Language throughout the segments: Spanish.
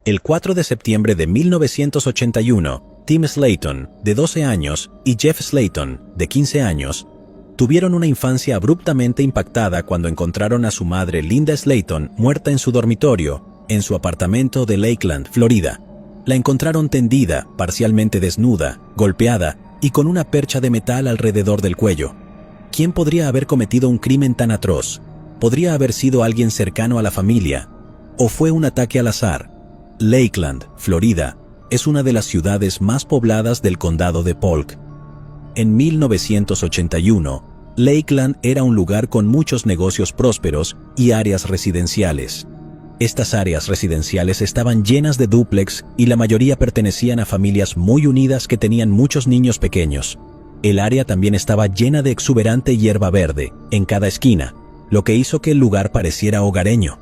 El 4 de septiembre de 1981, Tim Slayton, de 12 años, y Jeff Slayton, de 15 años, tuvieron una infancia abruptamente impactada cuando encontraron a su madre Linda Slayton muerta en su dormitorio, en su apartamento de Lakeland, Florida. La encontraron tendida, parcialmente desnuda, golpeada y con una percha de metal alrededor del cuello. ¿Quién podría haber cometido un crimen tan atroz? ¿Podría haber sido alguien cercano a la familia? ¿O fue un ataque al azar? Lakeland, Florida, es una de las ciudades más pobladas del condado de Polk. En 1981, Lakeland era un lugar con muchos negocios prósperos y áreas residenciales. Estas áreas residenciales estaban llenas de dúplex y la mayoría pertenecían a familias muy unidas que tenían muchos niños pequeños. El área también estaba llena de exuberante hierba verde en cada esquina, lo que hizo que el lugar pareciera hogareño.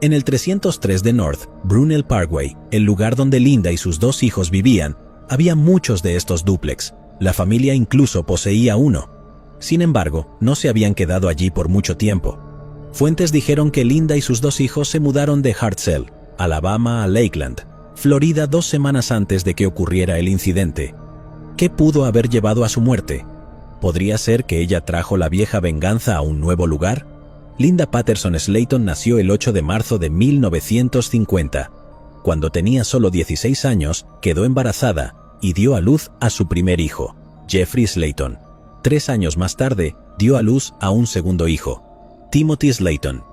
En el 303 de North Brunel Parkway, el lugar donde Linda y sus dos hijos vivían, había muchos de estos dúplex. La familia incluso poseía uno. Sin embargo, no se habían quedado allí por mucho tiempo. Fuentes dijeron que Linda y sus dos hijos se mudaron de Hartselle, Alabama a Lakeland, Florida 2 semanas antes de que ocurriera el incidente. ¿Qué pudo haber llevado a su muerte? ¿Podría ser que ella trajo la vieja venganza a un nuevo lugar? Linda Patterson Slayton nació el 8 de marzo de 1950. Cuando tenía solo 16 años, quedó embarazada y dio a luz a su primer hijo, Jeffrey Slayton. 3 años más tarde, dio a luz a un segundo hijo, Timothy Slayton.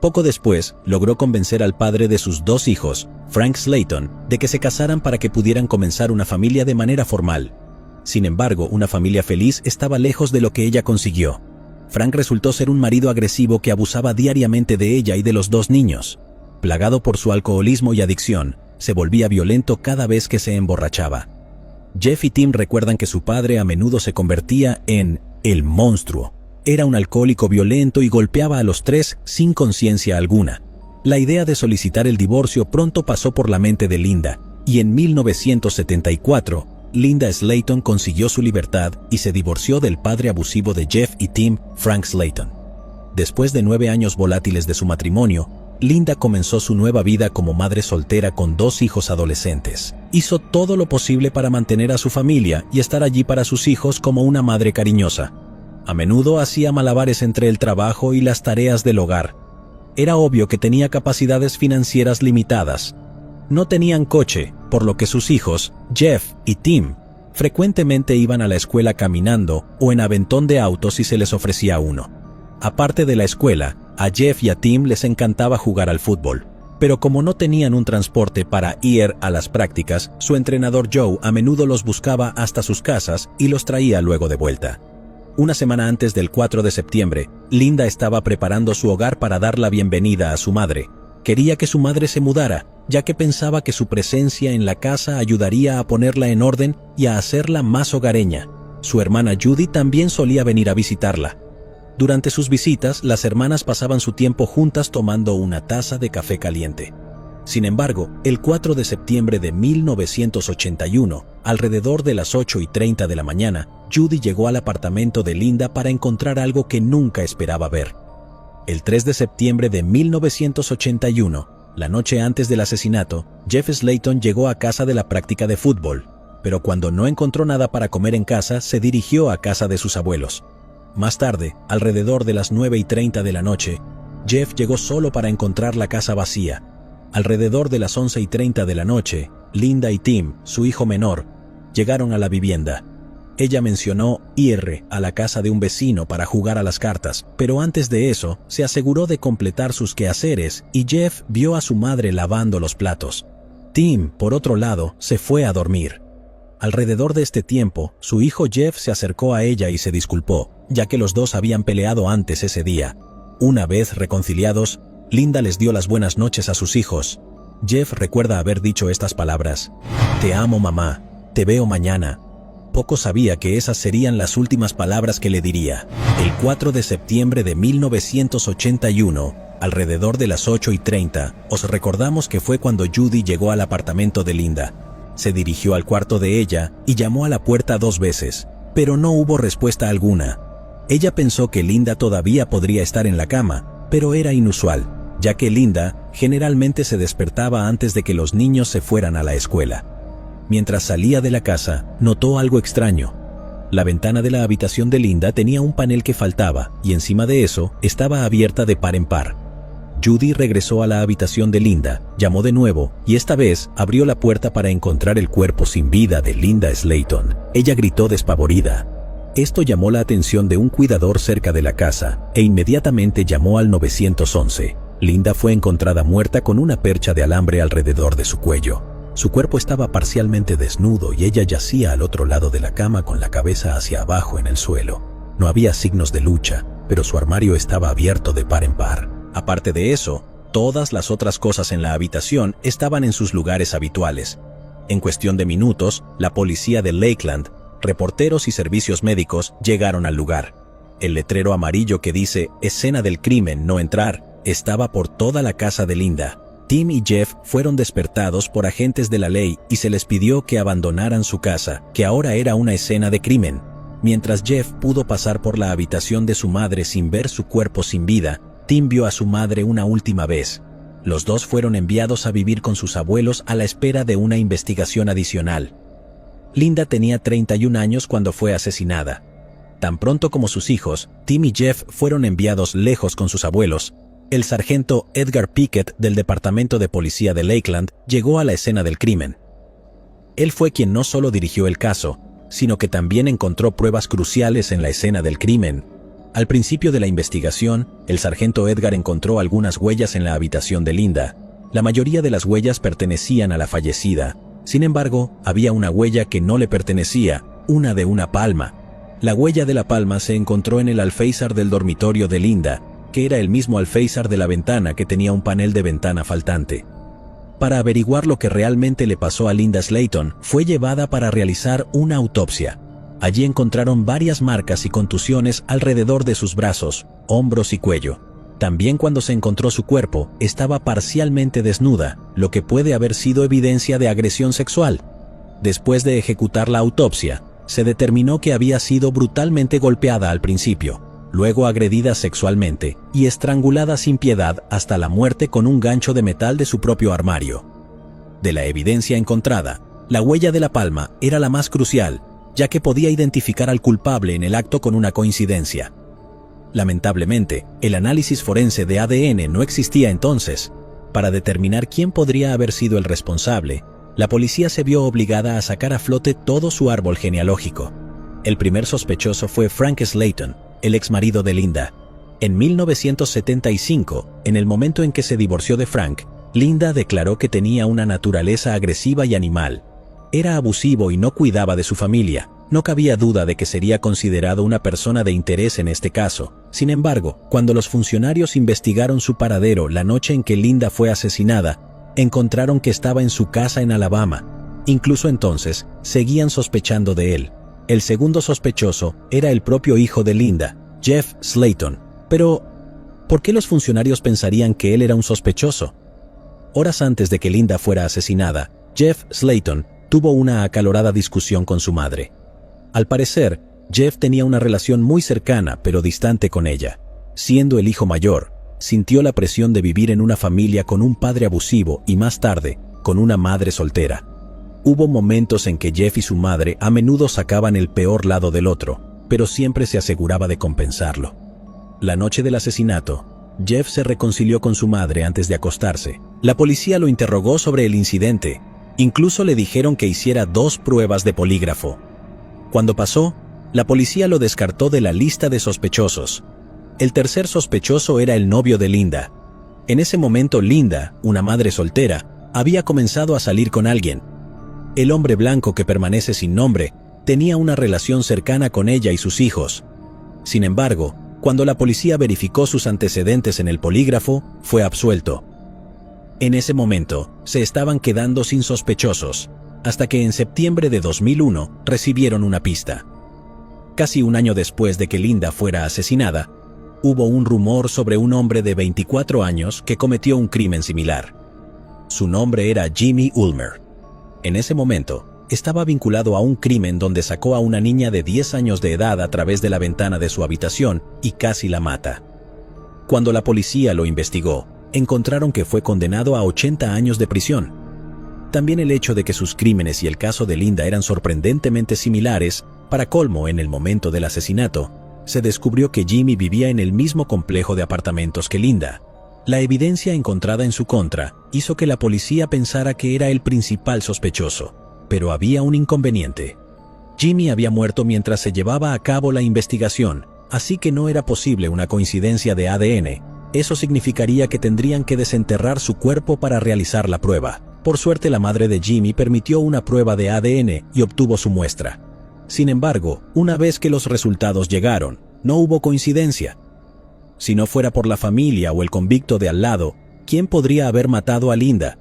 Poco después, logró convencer al padre de sus dos hijos, Frank Slayton, de que se casaran para que pudieran comenzar una familia de manera formal. Sin embargo, una familia feliz estaba lejos de lo que ella consiguió. Frank resultó ser un marido agresivo que abusaba diariamente de ella y de los dos niños. Plagado por su alcoholismo y adicción, se volvía violento cada vez que se emborrachaba. Jeff y Tim recuerdan que su padre a menudo se convertía en el monstruo. Era un alcohólico violento y golpeaba a los tres sin conciencia alguna. La idea de solicitar el divorcio pronto pasó por la mente de Linda, y en 1974, Linda Slayton consiguió su libertad y se divorció del padre abusivo de Jeff y Tim, Frank Slayton. Después de 9 años volátiles de su matrimonio, Linda comenzó su nueva vida como madre soltera con 2 hijos adolescentes. Hizo todo lo posible para mantener a su familia y estar allí para sus hijos como una madre cariñosa. A menudo hacía malabares entre el trabajo y las tareas del hogar. Era obvio que tenía capacidades financieras limitadas. No tenían coche, por lo que sus hijos, Jeff y Tim, frecuentemente iban a la escuela caminando o en aventón de autos si se les ofrecía uno. Aparte de la escuela, a Jeff y a Tim les encantaba jugar al fútbol. Pero como no tenían un transporte para ir a las prácticas, su entrenador Joe a menudo los buscaba hasta sus casas y los traía luego de vuelta. Una semana antes del 4 de septiembre, Linda estaba preparando su hogar para dar la bienvenida a su madre. Quería que su madre se mudara, ya que pensaba que su presencia en la casa ayudaría a ponerla en orden y a hacerla más hogareña. Su hermana Judy también solía venir a visitarla. Durante sus visitas, las hermanas pasaban su tiempo juntas tomando una taza de café caliente. Sin embargo, el 4 de septiembre de 1981, alrededor de las 8:30 de la mañana, Judy llegó al apartamento de Linda para encontrar algo que nunca esperaba ver. El 3 de septiembre de 1981, la noche antes del asesinato, Jeff Slayton llegó a casa de la práctica de fútbol, pero cuando no encontró nada para comer en casa, se dirigió a casa de sus abuelos. Más tarde, alrededor de las 9:30 de la noche, Jeff llegó solo para encontrar la casa vacía. Alrededor de las 11:30 de la noche, Linda y Tim, su hijo menor, llegaron a la vivienda. Ella mencionó ir a la casa de un vecino para jugar a las cartas, pero antes de eso, se aseguró de completar sus quehaceres y Jeff vio a su madre lavando los platos. Tim, por otro lado, se fue a dormir. Alrededor de este tiempo, su hijo Jeff se acercó a ella y se disculpó, ya que los dos habían peleado antes ese día. Una vez reconciliados, Linda les dio las buenas noches a sus hijos. Jeff recuerda haber dicho estas palabras: «Te amo, mamá, te veo mañana». Poco sabía que esas serían las últimas palabras que le diría. El 4 de septiembre de 1981, alrededor de las 8:30, os recordamos que fue cuando Judy llegó al apartamento de Linda. Se dirigió al cuarto de ella y llamó a la puerta 2 veces, pero no hubo respuesta alguna. Ella pensó que Linda todavía podría estar en la cama, pero era inusual, ya que Linda generalmente se despertaba antes de que los niños se fueran a la escuela. Mientras salía de la casa, notó algo extraño. La ventana de la habitación de Linda tenía un panel que faltaba y encima de eso estaba abierta de par en par. Judy regresó a la habitación de Linda, llamó de nuevo y esta vez abrió la puerta para encontrar el cuerpo sin vida de Linda Slayton. Ella gritó despavorida. Esto llamó la atención de un cuidador cerca de la casa e inmediatamente llamó al 911. Linda fue encontrada muerta con una percha de alambre alrededor de su cuello. Su cuerpo estaba parcialmente desnudo y ella yacía al otro lado de la cama con la cabeza hacia abajo en el suelo. No había signos de lucha, pero su armario estaba abierto de par en par. Aparte de eso, todas las otras cosas en la habitación estaban en sus lugares habituales. En cuestión de minutos, la policía de Lakeland, reporteros y servicios médicos llegaron al lugar. El letrero amarillo que dice "Escena del crimen, no entrar" estaba por toda la casa de Linda. Tim y Jeff fueron despertados por agentes de la ley y se les pidió que abandonaran su casa, que ahora era una escena de crimen. Mientras Jeff pudo pasar por la habitación de su madre sin ver su cuerpo sin vida, Tim vio a su madre una última vez. Los dos fueron enviados a vivir con sus abuelos a la espera de una investigación adicional. Linda tenía 31 años cuando fue asesinada. Tan pronto como sus hijos, Tim y Jeff fueron enviados lejos con sus abuelos. El sargento Edgar Pickett del Departamento de Policía de Lakeland llegó a la escena del crimen. Él fue quien no solo dirigió el caso, sino que también encontró pruebas cruciales en la escena del crimen. Al principio de la investigación, el sargento Edgar encontró algunas huellas en la habitación de Linda. La mayoría de las huellas pertenecían a la fallecida. Sin embargo, había una huella que no le pertenecía, una de una palma. La huella de la palma se encontró en el alféizar del dormitorio de Linda, que era el mismo alféizar de la ventana que tenía un panel de ventana faltante. Para averiguar lo que realmente le pasó a Linda Slayton, fue llevada para realizar una autopsia. Allí encontraron varias marcas y contusiones alrededor de sus brazos, hombros y cuello. También cuando se encontró su cuerpo, estaba parcialmente desnuda, lo que puede haber sido evidencia de agresión sexual. Después de ejecutar la autopsia, se determinó que había sido brutalmente golpeada al principio, luego agredida sexualmente y estrangulada sin piedad hasta la muerte con un gancho de metal de su propio armario. De la evidencia encontrada, la huella de la palma era la más crucial, ya que podía identificar al culpable en el acto con una coincidencia. Lamentablemente, el análisis forense de ADN no existía entonces. Para determinar quién podría haber sido el responsable, la policía se vio obligada a sacar a flote todo su árbol genealógico. El primer sospechoso fue Frank Slayton, el exmarido de Linda. En 1975, en el momento en que se divorció de Frank, Linda declaró que tenía una naturaleza agresiva y animal. Era abusivo y no cuidaba de su familia. No cabía duda de que sería considerado una persona de interés en este caso. Sin embargo, cuando los funcionarios investigaron su paradero la noche en que Linda fue asesinada, encontraron que estaba en su casa en Alabama. Incluso entonces, seguían sospechando de él. El segundo sospechoso era el propio hijo de Linda, Jeff Slayton. Pero, ¿por qué los funcionarios pensarían que él era un sospechoso? Horas antes de que Linda fuera asesinada, Jeff Slayton tuvo una acalorada discusión con su madre. Al parecer, Jeff tenía una relación muy cercana pero distante con ella. Siendo el hijo mayor, sintió la presión de vivir en una familia con un padre abusivo y más tarde, con una madre soltera. Hubo momentos en que Jeff y su madre a menudo sacaban el peor lado del otro, pero siempre se aseguraba de compensarlo. La noche del asesinato, Jeff se reconcilió con su madre antes de acostarse. La policía lo interrogó sobre el incidente. Incluso le dijeron que hiciera 2 pruebas de polígrafo. Cuando pasó, la policía lo descartó de la lista de sospechosos. El tercer sospechoso era el novio de Linda. En ese momento Linda, una madre soltera, había comenzado a salir con alguien. El hombre blanco que permanece sin nombre tenía una relación cercana con ella y sus hijos. Sin embargo, cuando la policía verificó sus antecedentes en el polígrafo, fue absuelto. En ese momento, se estaban quedando sin sospechosos, hasta que en septiembre de 2001 recibieron una pista. Casi un año después de que Linda fuera asesinada, hubo un rumor sobre un hombre de 24 años que cometió un crimen similar. Su nombre era Jimmy Ulmer. En ese momento, estaba vinculado a un crimen donde sacó a una niña de 10 años de edad a través de la ventana de su habitación y casi la mata. Cuando la policía lo investigó, encontraron que fue condenado a 80 años de prisión. También el hecho de que sus crímenes y el caso de Linda eran sorprendentemente similares. Para colmo, en el momento del asesinato, se descubrió que Jimmy vivía en el mismo complejo de apartamentos que Linda. La evidencia encontrada en su contra hizo que la policía pensara que era el principal sospechoso, pero había un inconveniente. Jimmy había muerto mientras se llevaba a cabo la investigación, así que no era posible una coincidencia de ADN. Eso significaría que tendrían que desenterrar su cuerpo para realizar la prueba. Por suerte, la madre de Jimmy permitió una prueba de ADN y obtuvo su muestra. Sin embargo, una vez que los resultados llegaron, no hubo coincidencia. Si no fuera por la familia o el convicto de al lado, ¿quién podría haber matado a Linda?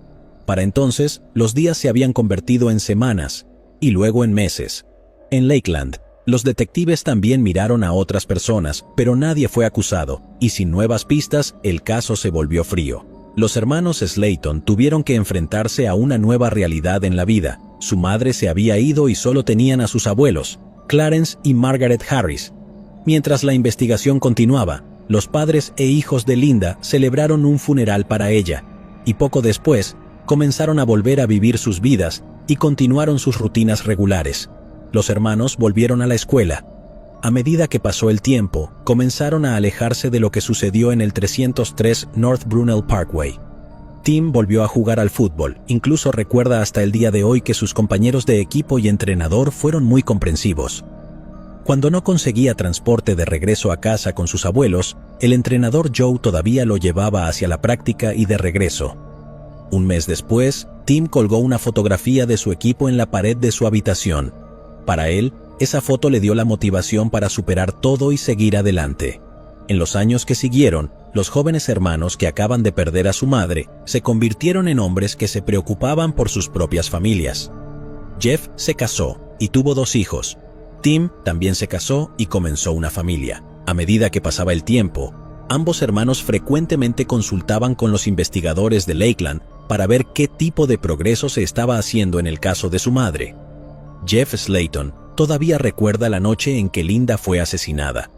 Para entonces, los días se habían convertido en semanas, y luego en meses. En Lakeland, los detectives también miraron a otras personas, pero nadie fue acusado, y sin nuevas pistas, el caso se volvió frío. Los hermanos Slayton tuvieron que enfrentarse a una nueva realidad en la vida. Su madre se había ido y solo tenían a sus abuelos, Clarence y Margaret Harris. Mientras la investigación continuaba, los padres e hijos de Linda celebraron un funeral para ella, y poco después, comenzaron a volver a vivir sus vidas y continuaron sus rutinas regulares. Los hermanos volvieron a la escuela. A medida que pasó el tiempo, comenzaron a alejarse de lo que sucedió en el 303 North Brunel Parkway. Tim volvió a jugar al fútbol, incluso recuerda hasta el día de hoy que sus compañeros de equipo y entrenador fueron muy comprensivos. Cuando no conseguía transporte de regreso a casa con sus abuelos, el entrenador Joe todavía lo llevaba hacia la práctica y de regreso. Un mes después, Tim colgó una fotografía de su equipo en la pared de su habitación. Para él, esa foto le dio la motivación para superar todo y seguir adelante. En los años que siguieron, los jóvenes hermanos que acaban de perder a su madre se convirtieron en hombres que se preocupaban por sus propias familias. Jeff se casó y tuvo 2 hijos. Tim también se casó y comenzó una familia. A medida que pasaba el tiempo, ambos hermanos frecuentemente consultaban con los investigadores de Lakeland para ver qué tipo de progreso se estaba haciendo en el caso de su madre. Jeff Slayton todavía recuerda la noche en que Linda fue asesinada.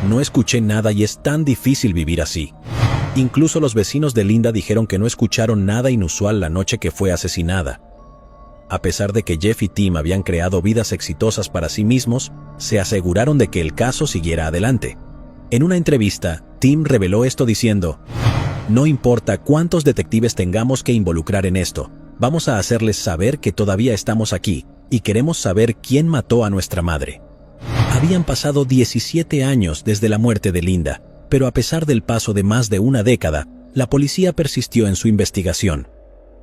No escuché nada y es tan difícil vivir así. Incluso los vecinos de Linda dijeron que no escucharon nada inusual la noche que fue asesinada. A pesar de que Jeff y Tim habían creado vidas exitosas para sí mismos, se aseguraron de que el caso siguiera adelante. En una entrevista, Tim reveló esto diciendo: "No importa cuántos detectives tengamos que involucrar en esto, vamos a hacerles saber que todavía estamos aquí y queremos saber quién mató a nuestra madre". Habían pasado 17 años desde la muerte de Linda, pero a pesar del paso de más de una década, la policía persistió en su investigación.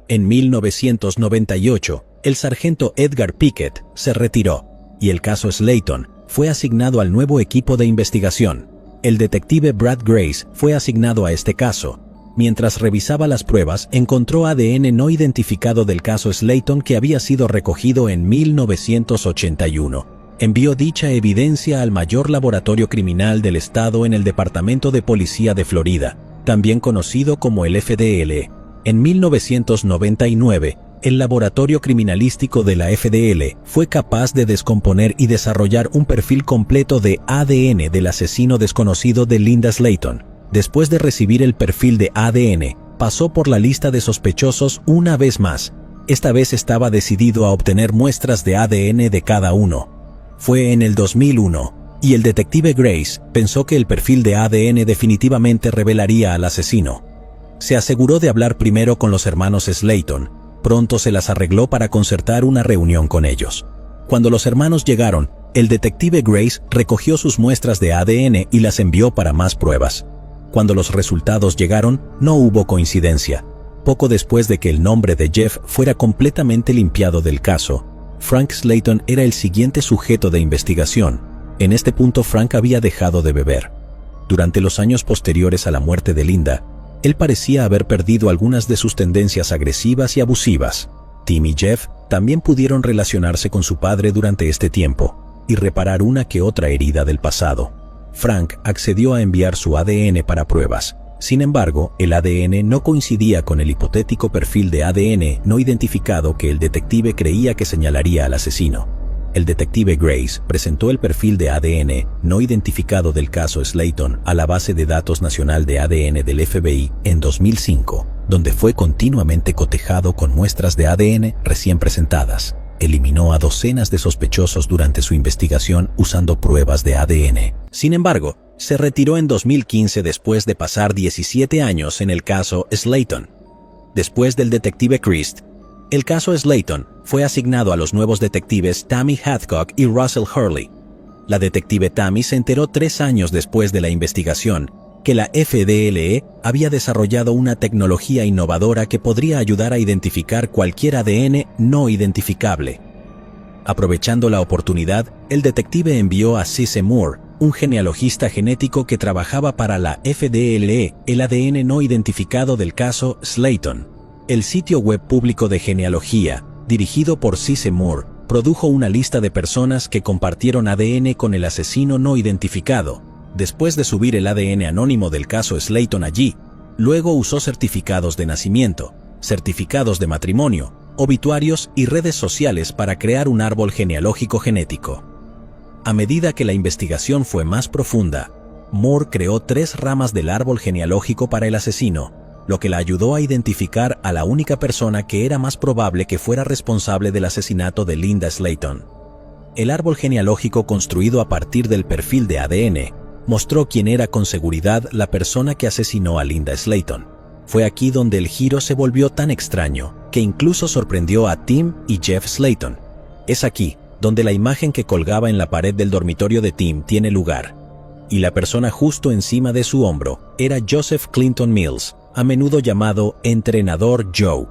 En 1998, el sargento Edgar Pickett se retiró, y el caso Slayton fue asignado al nuevo equipo de investigación. El detective Brad Grace fue asignado a este caso. Mientras revisaba las pruebas, encontró ADN no identificado del caso Slayton que había sido recogido en 1981. Envió dicha evidencia al mayor laboratorio criminal del estado en el Departamento de Policía de Florida, también conocido como el FDL. En 1999, el laboratorio criminalístico de la FDL fue capaz de descomponer y desarrollar un perfil completo de ADN del asesino desconocido de Linda Slayton. Después de recibir el perfil de ADN, pasó por la lista de sospechosos una vez más. Esta vez estaba decidido a obtener muestras de ADN de cada uno. Fue en el 2001, y el detective Grace pensó que el perfil de ADN definitivamente revelaría al asesino. Se aseguró de hablar primero con los hermanos Slayton. Pronto se las arregló para concertar una reunión con ellos. Cuando los hermanos llegaron, el detective Grace recogió sus muestras de ADN y las envió para más pruebas. Cuando los resultados llegaron, no hubo coincidencia. Poco después de que el nombre de Jeff fuera completamente limpiado del caso, Frank Slayton era el siguiente sujeto de investigación. En este punto, Frank había dejado de beber. Durante los años posteriores a la muerte de Linda, él parecía haber perdido algunas de sus tendencias agresivas y abusivas. Tim y Jeff también pudieron relacionarse con su padre durante este tiempo y reparar una que otra herida del pasado. Frank accedió a enviar su ADN para pruebas. Sin embargo, el ADN no coincidía con el hipotético perfil de ADN no identificado que el detective creía que señalaría al asesino. el detective Grace presentó el perfil de ADN no identificado del caso Slayton a la base de datos nacional de ADN del FBI en 2005, donde fue continuamente cotejado con muestras de ADN recién presentadas. Eliminó a docenas de sospechosos durante su investigación usando pruebas de ADN. Sin embargo, se retiró en 2015 después de pasar 17 años en el caso Slayton. Después del detective Christ, el caso Slayton fue asignado a los nuevos detectives Tammy Hathcock y Russell Hurley. La detective Tammy se enteró 3 años después de la investigación que la FDLE había desarrollado una tecnología innovadora que podría ayudar a identificar cualquier ADN no identificable. Aprovechando la oportunidad, el detective envió a Cisse Moore, un genealogista genético que trabajaba para la FDLE, el ADN no identificado del caso Slayton. El sitio web público de genealogía, dirigido por Cisse Moore, produjo una lista de personas que compartieron ADN con el asesino no identificado. Después de subir el ADN anónimo del caso Slayton allí, luego usó certificados de nacimiento, certificados de matrimonio, obituarios y redes sociales para crear un árbol genealógico genético. A medida que la investigación fue más profunda, Moore creó 3 ramas del árbol genealógico para el asesino, lo que la ayudó a identificar a la única persona que era más probable que fuera responsable del asesinato de Linda Slayton. El árbol genealógico construido a partir del perfil de ADN mostró quién era con seguridad la persona que asesinó a Linda Slayton. Fue aquí donde el giro se volvió tan extraño que incluso sorprendió a Tim y Jeff Slayton. Es aquí donde la imagen que colgaba en la pared del dormitorio de Tim tiene lugar, y la persona justo encima de su hombro era Joseph Clinton Mills, a menudo llamado Entrenador Joe.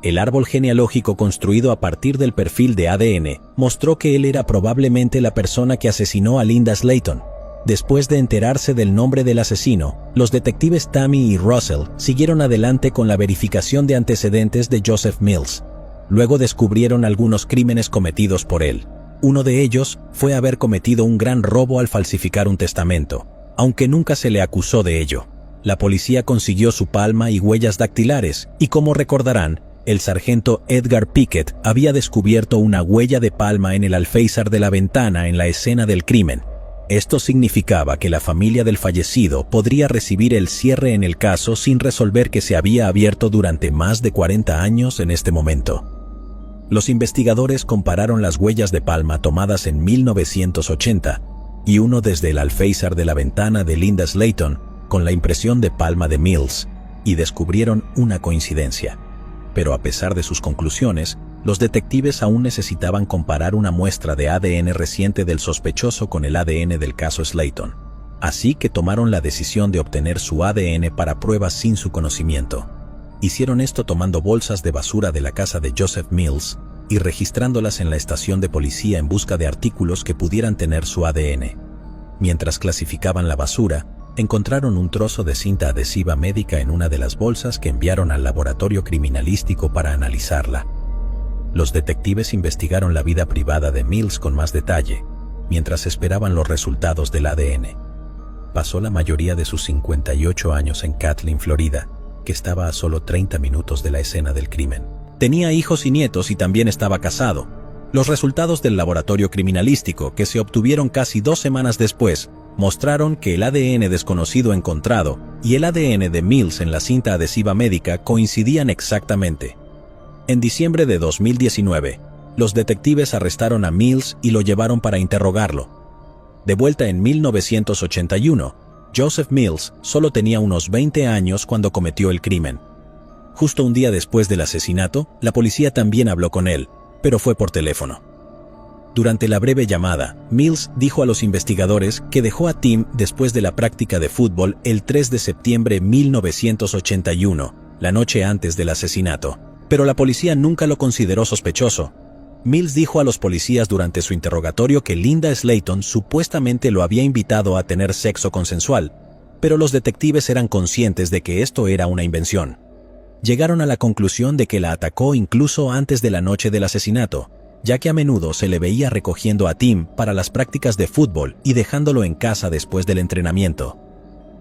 El árbol genealógico construido a partir del perfil de ADN mostró que él era probablemente la persona que asesinó a Linda Slayton. Después de enterarse del nombre del asesino, los detectives Tammy y Russell siguieron adelante con la verificación de antecedentes de Joseph Mills. Luego descubrieron algunos crímenes cometidos por él. Uno de ellos fue haber cometido un gran robo al falsificar un testamento, aunque nunca se le acusó de ello. La policía consiguió su palma y huellas dactilares, y como recordarán, el sargento Edgar Pickett había descubierto una huella de palma en el alféizar de la ventana en la escena del crimen. Esto significaba que la familia del fallecido podría recibir el cierre en el caso sin resolver que se había abierto durante más de 40 años en este momento. Los investigadores compararon las huellas de palma tomadas en 1980 y uno desde el alféizar de la ventana de Linda Slayton con la impresión de palma de Mills y descubrieron una coincidencia. Pero a pesar de sus conclusiones, los detectives aún necesitaban comparar una muestra de ADN reciente del sospechoso con el ADN del caso Slayton. Así que tomaron la decisión de obtener su ADN para pruebas sin su conocimiento. Hicieron esto tomando bolsas de basura de la casa de Joseph Mills y registrándolas en la estación de policía en busca de artículos que pudieran tener su ADN. Mientras clasificaban la basura, encontraron un trozo de cinta adhesiva médica en una de las bolsas que enviaron al laboratorio criminalístico para analizarla. Los detectives investigaron la vida privada de Mills con más detalle, mientras esperaban los resultados del ADN. Pasó la mayoría de sus 58 años en Kathleen, Florida, que estaba a solo 30 minutos de la escena del crimen. Tenía hijos y nietos y también estaba casado. Los resultados del laboratorio criminalístico, que se obtuvieron casi 2 semanas después, mostraron que el ADN desconocido encontrado y el ADN de Mills en la cinta adhesiva médica coincidían exactamente. En diciembre de 2019, los detectives arrestaron a Mills y lo llevaron para interrogarlo. De vuelta en 1981, Joseph Mills solo tenía unos 20 años cuando cometió el crimen. Justo un día después del asesinato, la policía también habló con él, pero fue por teléfono. Durante la breve llamada, Mills dijo a los investigadores que dejó a Tim después de la práctica de fútbol el 3 de septiembre de 1981, la noche antes del asesinato. Pero la policía nunca lo consideró sospechoso. Mills dijo a los policías durante su interrogatorio que Linda Slayton supuestamente lo había invitado a tener sexo consensual, pero los detectives eran conscientes de que esto era una invención. Llegaron a la conclusión de que la atacó incluso antes de la noche del asesinato, ya que a menudo se le veía recogiendo a Tim para las prácticas de fútbol y dejándolo en casa después del entrenamiento.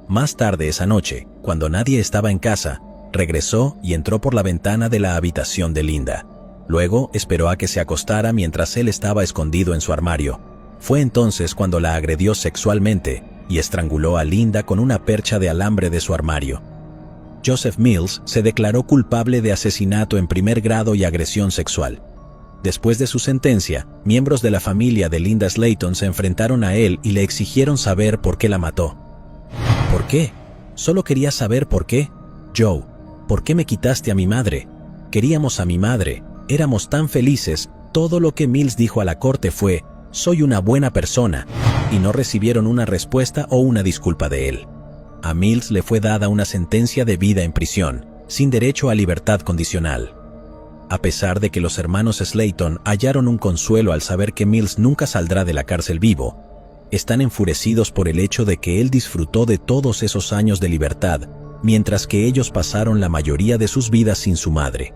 Más tarde esa noche, cuando nadie estaba en casa, regresó y entró por la ventana de la habitación de Linda. Luego esperó a que se acostara mientras él estaba escondido en su armario. Fue entonces cuando la agredió sexualmente y estranguló a Linda con una percha de alambre de su armario. Joseph Mills se declaró culpable de asesinato en primer grado y agresión sexual. Después de su sentencia, miembros de la familia de Linda Slayton se enfrentaron a él y le exigieron saber por qué la mató. ¿Por qué? Solo quería saber por qué. Joe, ¿por qué me quitaste a mi madre? Queríamos a mi madre, éramos tan felices. Todo lo que Mills dijo a la corte fue, soy una buena persona, y no recibieron una respuesta o una disculpa de él. A Mills le fue dada una sentencia de vida en prisión, sin derecho a libertad condicional. A pesar de que los hermanos Slayton hallaron un consuelo al saber que Mills nunca saldrá de la cárcel vivo, están enfurecidos por el hecho de que él disfrutó de todos esos años de libertad, mientras que ellos pasaron la mayoría de sus vidas sin su madre.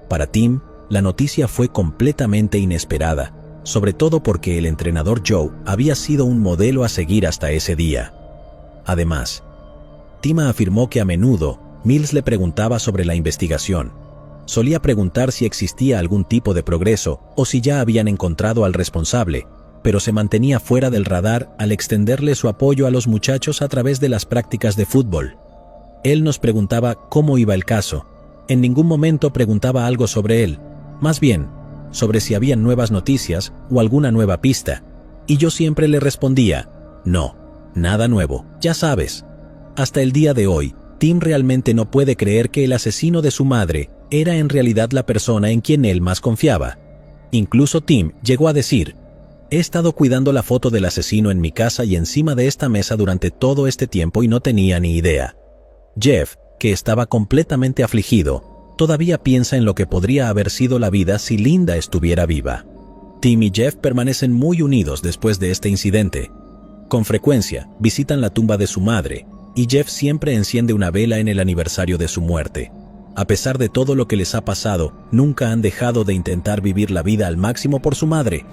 Para Tim, la noticia fue completamente inesperada, sobre todo porque el entrenador Joe había sido un modelo a seguir hasta ese día. Además, Tim afirmó que a menudo Mills le preguntaba sobre la investigación. Solía preguntar si existía algún tipo de progreso o si ya habían encontrado al responsable, pero se mantenía fuera del radar al extenderle su apoyo a los muchachos a través de las prácticas de fútbol. Él nos preguntaba cómo iba el caso. En ningún momento preguntaba algo sobre él, más bien, sobre si habían nuevas noticias o alguna nueva pista. Y yo siempre le respondía, no, nada nuevo, ya sabes. Hasta el día de hoy, Tim realmente no puede creer que el asesino de su madre era en realidad la persona en quien él más confiaba. Incluso Tim llegó a decir, he estado cuidando la foto del asesino en mi casa y encima de esta mesa durante todo este tiempo y no tenía ni idea. Jeff, que estaba completamente afligido, todavía piensa en lo que podría haber sido la vida si Linda estuviera viva. Tim y Jeff permanecen muy unidos después de este incidente. Con frecuencia, visitan la tumba de su madre, y Jeff siempre enciende una vela en el aniversario de su muerte. A pesar de todo lo que les ha pasado, nunca han dejado de intentar vivir la vida al máximo por su madre.